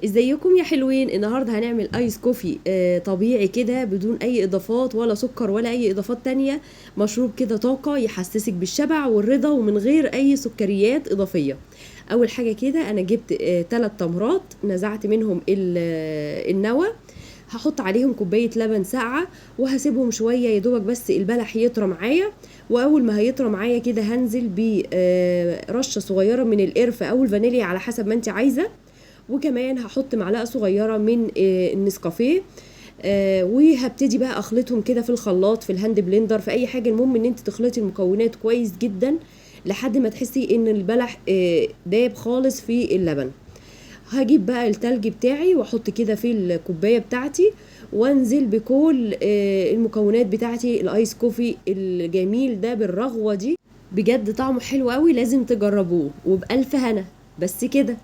ازيكم يا حلوين؟ النهارده هنعمل ايس كوفي طبيعي كده بدون اي اضافات ولا سكر ولا اي اضافات تانية. مشروب كده طاقة يحسسك بالشبع والرضا ومن غير اي سكريات اضافية. اول حاجة كده انا جبت 3 تمرات، نزعت منهم النوى. هحط عليهم كوباية لبن ساقعة وهسيبهم شوية يدوبك بس البلح يطرى معايا. واول ما هيطرى معايا كده هنزل برشة صغيرة من القرفة او الفانيليا على حسب ما انت عايزة. وكمان هحط معلقه صغيره من النسكافيه. وهبتدي بقى اخلطهم كده في الخلاط، في الهاند بلندر، في اي حاجه. المهم ان انت تخلطي المكونات كويس جدا لحد ما تحسي ان البلح داب خالص في اللبن. هجيب بقى التلج بتاعي واحط كده في الكوبايه بتاعتي، وانزل بكل المكونات بتاعتي الايس كوفي الجميل ده بالرغوه دي. بجد طعمه حلو قوي، لازم تجربوه وبألف هنا. بس كده.